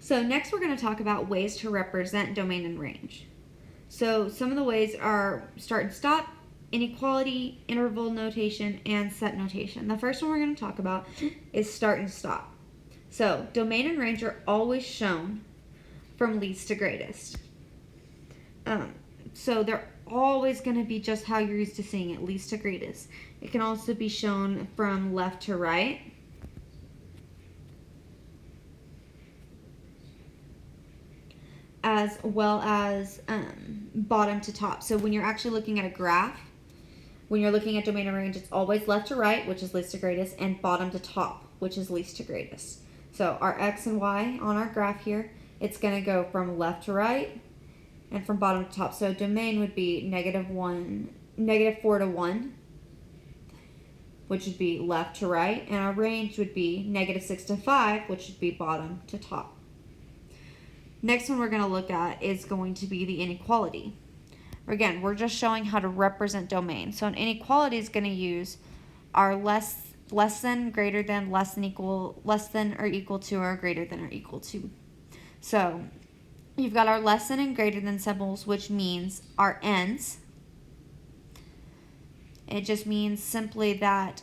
So next we're going to talk about ways to represent domain and range. So some of the ways are start and stop, inequality, interval notation, and set notation. The first one we're going to talk about is start and stop. So domain and range are always shown from least to greatest. So they're always going to be just how you're used to seeing it, least to greatest. It can also be shown from left to right. As well as bottom to top. So when you're actually looking at a graph, when you're looking at domain and range, it's always left to right, which is least to greatest, and bottom to top, which is least to greatest. So our x and y on our graph here, it's going to go from left to right and from bottom to top. So domain would be -4 to 1, which would be left to right, and our range would be -6 to 5, which would be bottom to top. Next one we're going to look at is going to be the inequality. Again, we're just showing how to represent domain. So an inequality is going to use our less than, greater than, less than or equal to, or greater than or equal to. So you've got our less than and greater than symbols, which means our ends. It just means simply that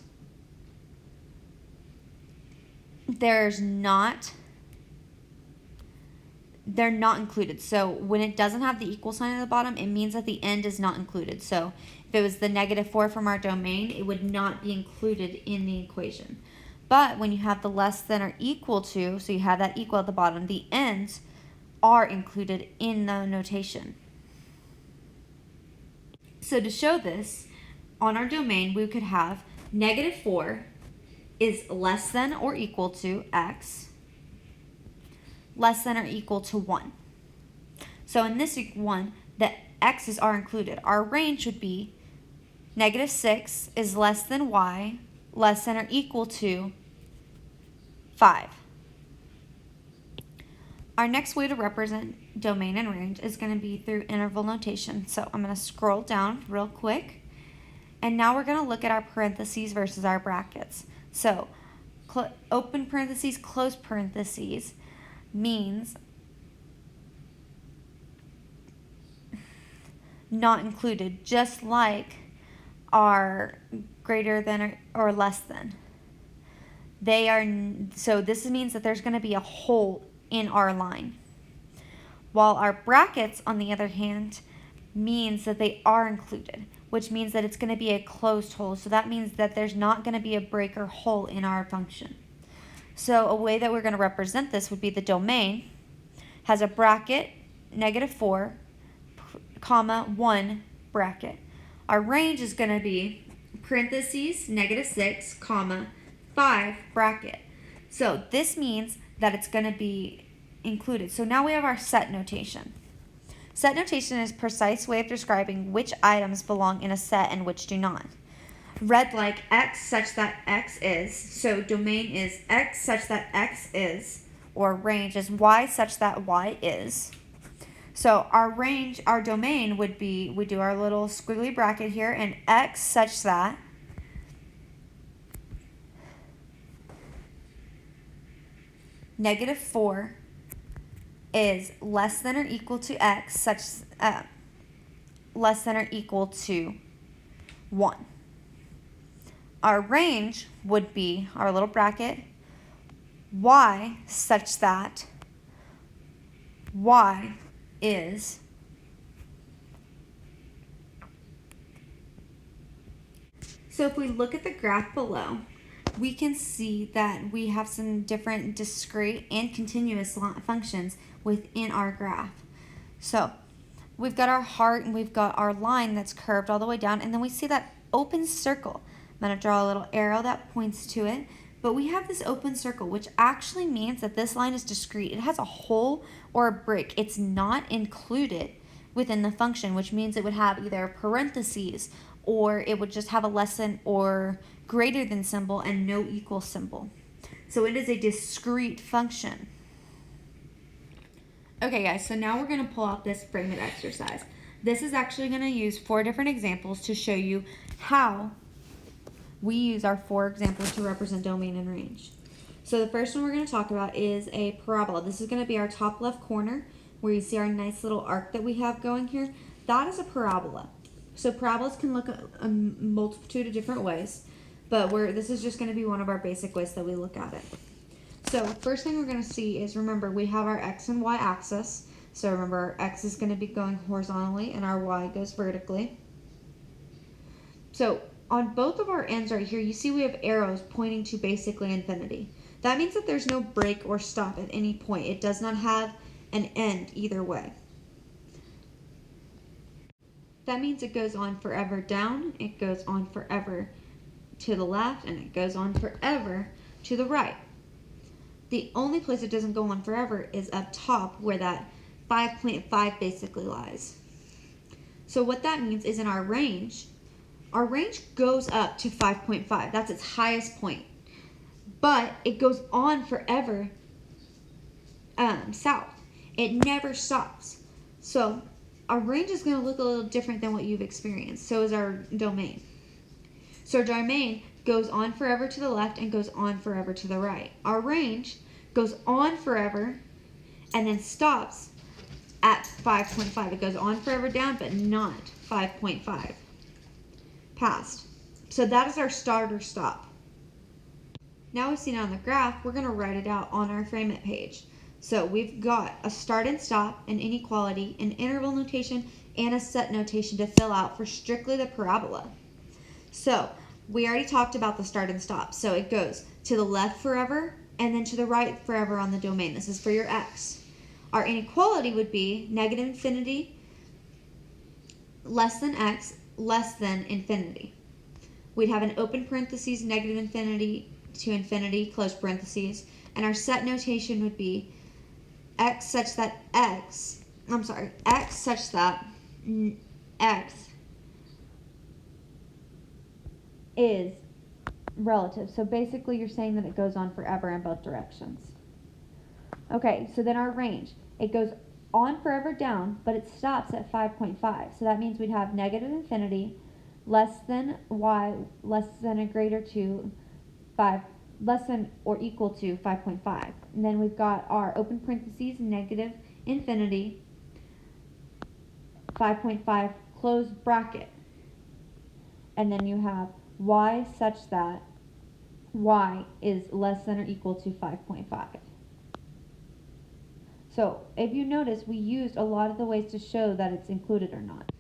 they're not included. So when it doesn't have the equal sign at the bottom, it means that the end is not included. So if it was the -4 from our domain, it would not be included in the equation. But when you have the less than or equal to, so you have that equal at the bottom, the ends are included in the notation. So to show this, on our domain, we could have -4 is less than or equal to x, less than or equal to 1. So in this one, the x's are included. Our range would be -6 is less than y, less than or equal to 5. Our next way to represent domain and range is going to be through interval notation. So I'm going to scroll down real quick. And now we're going to look at our parentheses versus our brackets. So open parentheses, close parentheses means not included, just like our greater than or less than. So this means that there's going to be a hole in our line. While our brackets, on the other hand, means that they are included, which means that it's going to be a closed hole. So that means that there's not going to be a break or hole in our function. So a way that we're going to represent this would be the domain has a bracket, -4, comma, 1 bracket. Our range is going to be parentheses, -6, comma, 5 bracket. So this means that it's going to be included. So now we have our set notation. Set notation is a precise way of describing which items belong in a set and which do not. Read like x such that x is. So domain is x such that x is, or range is y such that y is. So our range, our domain would be, we do our little squiggly bracket here, and x such that -4 is less than or equal to x such less than or equal to 1. Our range would be our little bracket, y such that y is So if we look at the graph below, we can see that we have some different discrete and continuous functions within our graph. So we've got our heart and we've got our line that's curved all the way down, and then we see that open circle. I'm going to draw a little arrow that points to it, but we have this open circle, which actually means that this line is discrete. It has a hole or a break. It's not included within the function, which means it would have either parentheses or it would just have a less than or greater than symbol and no equal symbol. So it is a discrete function. Okay guys, so now we're going to pull out this frame it exercise. This is actually going to use 4 different examples to show you how we use our 4 examples to represent domain and range. So the first one we're going to talk about is a parabola. This is going to be our top left corner where you see our nice little arc that we have going here. That is a parabola. So parabolas can look a multitude of different ways, but this is just going to be one of our basic ways that we look at it. So first thing we're going to see is, remember, we have our x and y axis. So remember, our x is going to be going horizontally and our y goes vertically. So on both of our ends right here, you see we have arrows pointing to basically infinity. That means that there's no break or stop at any point. It does not have an end either way. That means it goes on forever down, it goes on forever to the left, and it goes on forever to the right. The only place it doesn't go on forever is up top, where that 5.5 basically lies. So what that means is, in our range goes up to 5.5. That's its highest point. But it goes on forever south. It never stops. So our range is going to look a little different than what you've experienced. So is our domain. So our domain goes on forever to the left and goes on forever to the right. Our range goes on forever and then stops at 5.5. It goes on forever down, but not 5.5 past. So that is our start or stop. Now we've seen it on the graph, we're going to write it out on our frame it page. So we've got a start and stop, an inequality, an interval notation, and a set notation to fill out for strictly the parabola. So we already talked about the start and stop. So it goes to the left forever and then to the right forever on the domain. This is for your x. Our inequality would be negative infinity less than x less than infinity. We'd have an open parentheses, negative infinity to infinity, close parentheses, and our set notation would be x such that x is relative. So basically you're saying that it goes on forever in both directions. Okay, so then our range, it goes on forever down, but it stops at 5.5. So that means we'd have negative infinity less than y less than or greater to 5, less than or equal to 5.5. And then we've got our open parentheses, negative infinity, 5.5, close bracket. And then you have y such that y is less than or equal to 5.5. So if you notice, we used a lot of the ways to show that it's included or not.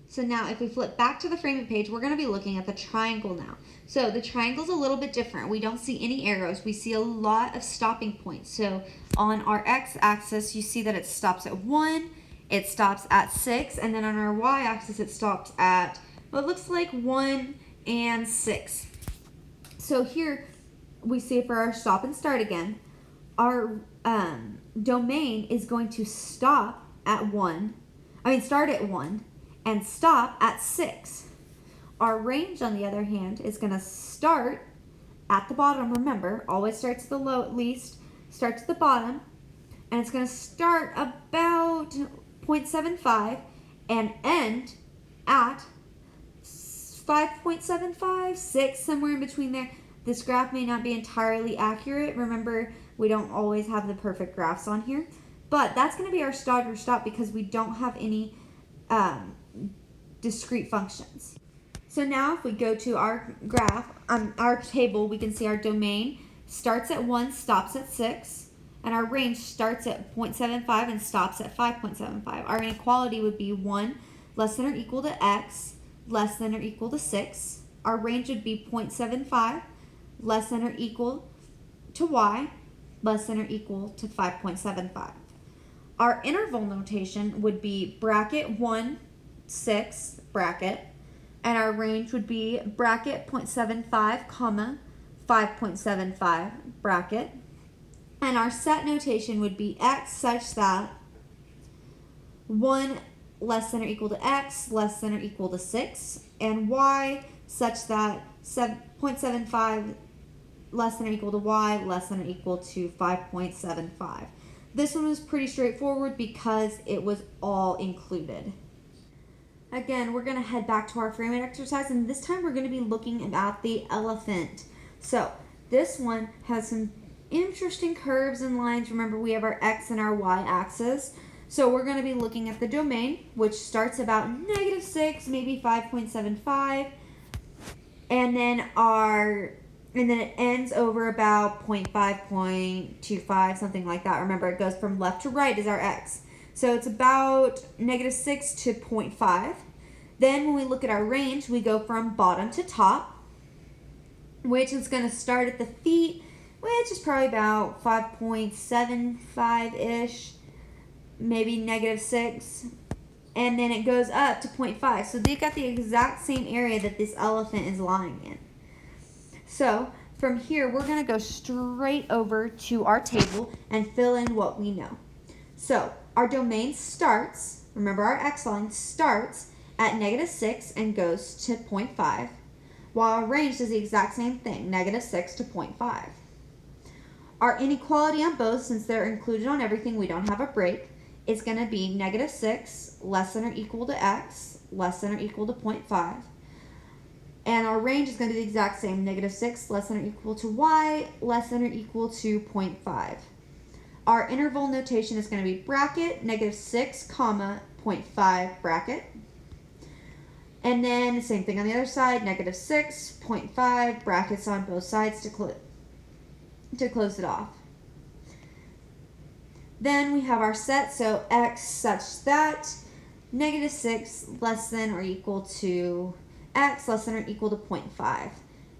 So now if we flip back to the framing page, we're going to be looking at the triangle now. So the triangle is a little bit different. We don't see any arrows. We see a lot of stopping points. So on our x-axis, you see that it stops at 1, it stops at 6, and then on our y-axis, it stops at what looks like 1 and 6. So here we see for our stop and start again, our domain is going to start at 1 and stop at 6. Our range, on the other hand, is going to start at the bottom. Remember, always starts at the low at least, starts at the bottom, and it's going to start about 0.75 and end at 5.75, 6, somewhere in between there. This graph may not be entirely accurate. Remember, we don't always have the perfect graphs on here. But that's going to be our start or stop because we don't have any discrete functions. So now if we go to our graph, our table, we can see our domain starts at 1, stops at 6, and our range starts at 0.75 and stops at 5.75. Our inequality would be 1 less than or equal to x less than or equal to 6. Our range would be 0.75 less than or equal to y less than or equal to 5.75. Our interval notation would be bracket 1, 6, bracket, and our range would be bracket 0.75, comma, 5.75, bracket, and our set notation would be x such that 1 less than or equal to x less than or equal to 6, and y such that 0.75 less than or equal to y less than or equal to 5.75. This one was pretty straightforward because it was all included. Again, we're going to head back to our framing exercise, and this time we're going to be looking at the elephant. So this one has some interesting curves and lines. Remember, we have our x and our y axis. So we're going to be looking at the domain, which starts about -6, maybe 5.75, and then it ends over about 0.5, 0.25, something like that. Remember, it goes from left to right is our x. So it's about -6 to 0.5. Then when we look at our range, we go from bottom to top, which is going to start at the feet, which is probably about 5.75-ish, maybe -6, and then it goes up to 0.5. So they've got the exact same area that this elephant is lying in. So from here, we're going to go straight over to our table and fill in what we know. So our domain starts, remember our x-line starts at -6 and goes to 0.5, while our range does the exact same thing, -6 to 0.5. Our inequality on both, since they're included on everything, we don't have a break, is going to be -6 less than or equal to x less than or equal to 0.5. And our range is going to be the exact same, -6 less than or equal to y less than or equal to 0.5. Our interval notation is going to be bracket, -6, comma, 0.5 bracket. And then the same thing on the other side, -6, 0.5, brackets on both sides to close it off. Then we have our set, so x such that -6 less than or equal to x less than or equal to 0.5.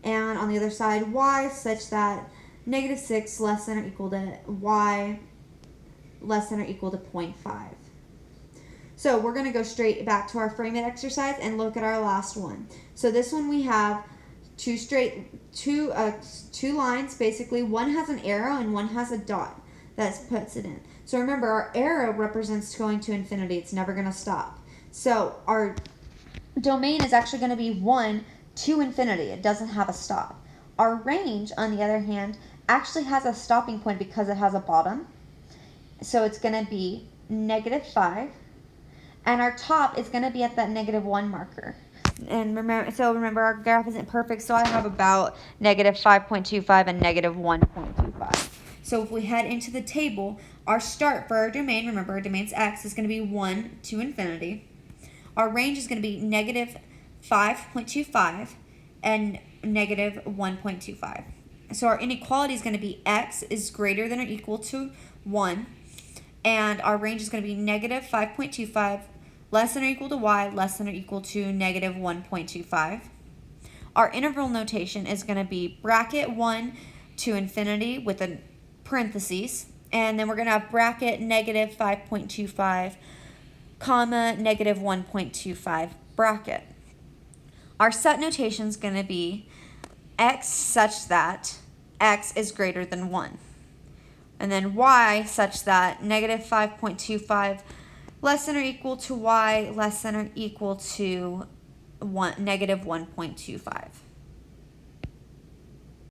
And on the other side, y such that -6 less than or equal to y less than or equal to 0.5. So we're going to go straight back to our frame it exercise and look at our last one. So this one we have two lines, basically. One has an arrow and one has a dot that puts it in. So remember, our arrow represents going to infinity. It's never going to stop. So our domain is actually going to be 1 to infinity. It doesn't have a stop. Our range, on the other hand, actually has a stopping point because it has a bottom. So it's going to be -5. And our top is going to be at that -1 marker. And remember, our graph isn't perfect, so I have about -5.25 and -1.25. So if we head into the table, our start for our domain, remember our domain's x, is going to be 1 to infinity. Our range is going to be -5.25 and -1.25. So our inequality is going to be x is greater than or equal to 1. And our range is going to be -5.25 less than or equal to y less than or equal to -1.25. Our interval notation is going to be bracket 1 to infinity with a parentheses. And then we're going to have bracket -5.25, comma, -1.25 bracket. Our set notation is going to be x such that x is greater than 1. And then y such that -5.25 less than or equal to y less than or equal to -1.25.